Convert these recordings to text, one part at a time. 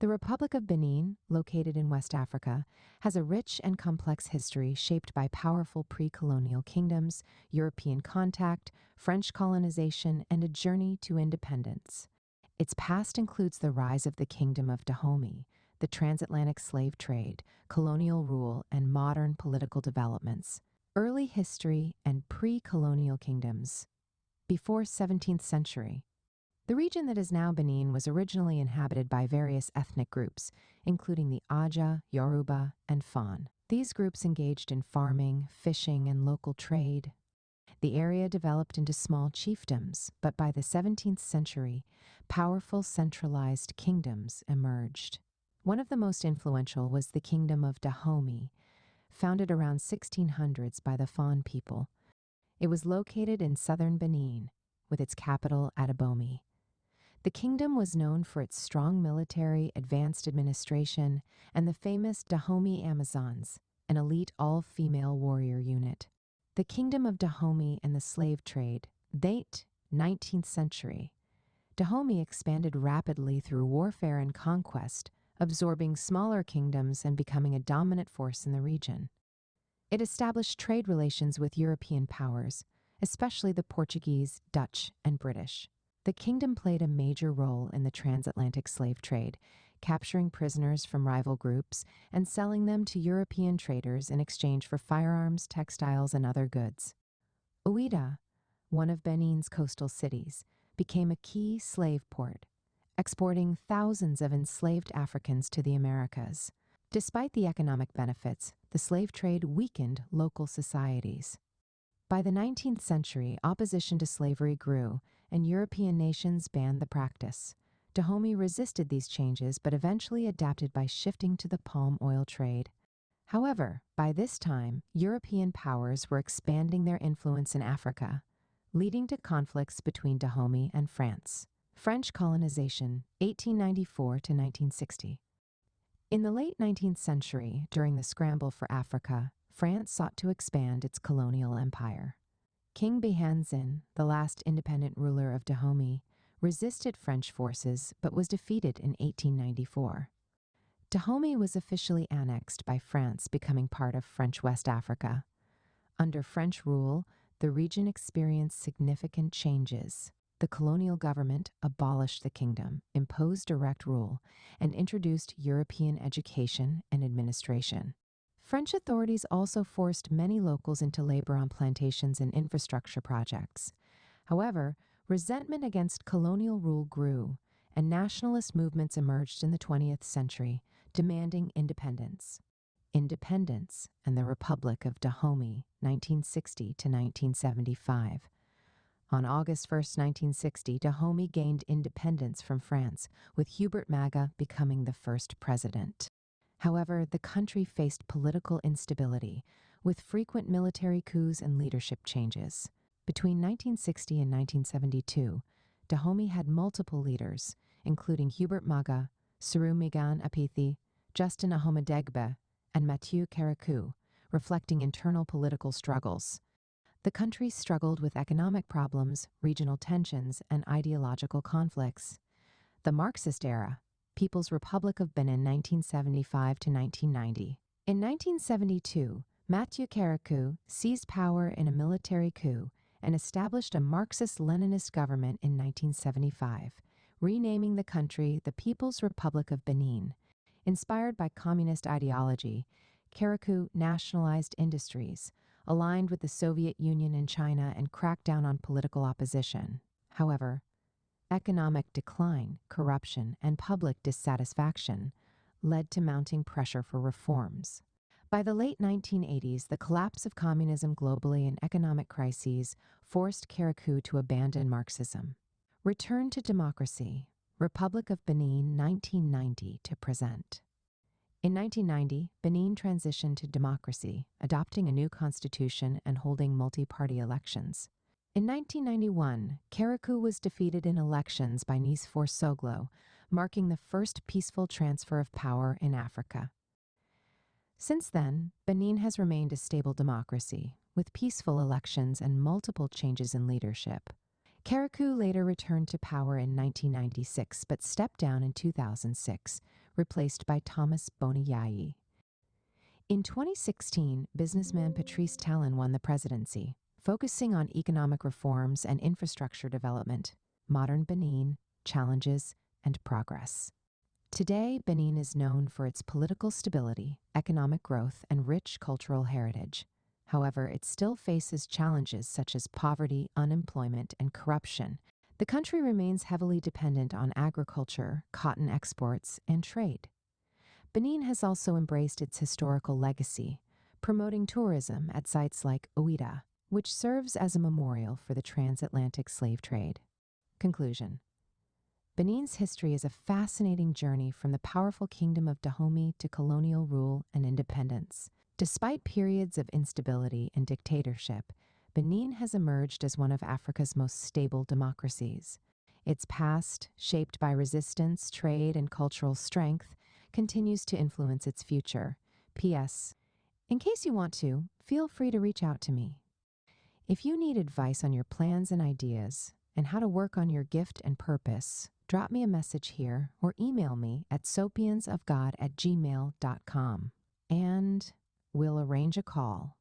The Republic of Benin, located in West Africa, has a rich and complex history shaped by powerful pre-colonial kingdoms, European contact, French colonization, and a journey to independence. Its past includes the rise of the Kingdom of Dahomey, the transatlantic slave trade, colonial rule, and modern political developments. Early history and pre-colonial kingdoms. Before 17th century. The region that is now Benin was originally inhabited by various ethnic groups, including the Aja, Yoruba, and Fon. These groups engaged in farming, fishing, and local trade. The area developed into small chiefdoms, but by the 17th century, powerful centralized kingdoms emerged. One of the most influential was the Kingdom of Dahomey, founded around 1600s by the Fon people. It was located in southern Benin, with its capital at Abomey. The kingdom was known for its strong military, advanced administration, and the famous Dahomey Amazons, an elite all-female warrior unit. The Kingdom of Dahomey and the slave trade date 19th century. Dahomey expanded rapidly through warfare and conquest, absorbing smaller kingdoms and becoming a dominant force in the region. It established trade relations with European powers, especially the Portuguese, Dutch, and British. The kingdom played a major role in the transatlantic slave trade, capturing prisoners from rival groups and selling them to European traders in exchange for firearms, textiles, and other goods. Ouidah, one of Benin's coastal cities, became a key slave port, exporting thousands of enslaved Africans to the Americas. Despite the economic benefits, the slave trade weakened local societies. By the 19th century, opposition to slavery grew, and European nations banned the practice. Dahomey resisted these changes but eventually adapted by shifting to the palm oil trade. However, by this time, European powers were expanding their influence in Africa, leading to conflicts between Dahomey and France. French colonization, 1894 to 1960. In the late 19th century, during the scramble for Africa, France sought to expand its colonial empire. King Behanzin, the last independent ruler of Dahomey, resisted French forces but was defeated in 1894. Dahomey was officially annexed by France, becoming part of French West Africa. Under French rule, the region experienced significant changes. The colonial government abolished the kingdom, imposed direct rule, and introduced European education and administration. French authorities also forced many locals into labor on plantations and infrastructure projects. However, resentment against colonial rule grew, and nationalist movements emerged in the 20th century, demanding independence. Independence and the Republic of Dahomey, 1960 to 1975. On August 1, 1960, Dahomey gained independence from France, with Hubert Maga becoming the first president. However, the country faced political instability, with frequent military coups and leadership changes. Between 1960 and 1972, Dahomey had multiple leaders, including Hubert Maga, Suru Migan Apithi, Justin Ahomedegbe, and Mathieu Carriacou, reflecting internal political struggles. The country struggled with economic problems, regional tensions, and ideological conflicts. The Marxist era, People's Republic of Benin 1975 to 1990. In 1972, Mathieu Carriacou seized power in a military coup and established a Marxist-Leninist government in 1975, renaming the country the People's Republic of Benin. Inspired by communist ideology, Carriacou nationalized industries, aligned with the Soviet Union and China, and cracked down on political opposition. However, economic decline, corruption, and public dissatisfaction led to mounting pressure for reforms. By the late 1980s, the collapse of communism globally and economic crises forced Carriacou to abandon Marxism. Return to democracy, Republic of Benin 1990 to present. In 1990, Benin transitioned to democracy, adopting a new constitution and holding multi-party elections. In 1991, Carriacou was defeated in elections by Nicéphore Soglo, marking the first peaceful transfer of power in Africa. Since then, Benin has remained a stable democracy, with peaceful elections and multiple changes in leadership. Karakou later returned to power in 1996 but stepped down in 2006, replaced by Thomas Boniyayi. In 2016, businessman Patrice Talon won the presidency, focusing on economic reforms and infrastructure development, modern Benin, challenges, and progress. Today, Benin is known for its political stability, economic growth, and rich cultural heritage. However, it still faces challenges such as poverty, unemployment, and corruption. The country remains heavily dependent on agriculture, cotton exports, and trade. Benin has also embraced its historical legacy, promoting tourism at sites like Ouida, which serves as a memorial for the transatlantic slave trade. Conclusion. Benin's history is a fascinating journey from the powerful kingdom of Dahomey to colonial rule and independence. Despite periods of instability and dictatorship, Benin has emerged as one of Africa's most stable democracies. Its past, shaped by resistance, trade, and cultural strength, continues to influence its future. P.S. In case you want to, feel free to reach out to me. If you need advice on your plans and ideas, and how to work on your gift and purpose, drop me a message here or email me at sopiansofgod@gmail.com, and we'll arrange a call.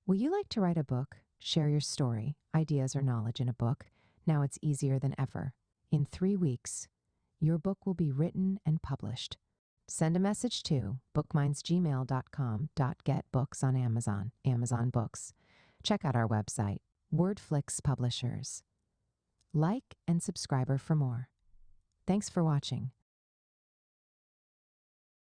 Will you like to write a book, share your story, ideas, or knowledge in a book? Now it's easier than ever. In 3 weeks, your book will be written and published. Send a message to bookmindsgmail.com.get books on Amazon Books. Check out our website, Wordflix Publishers. Like and subscribe for more. Thanks for watching.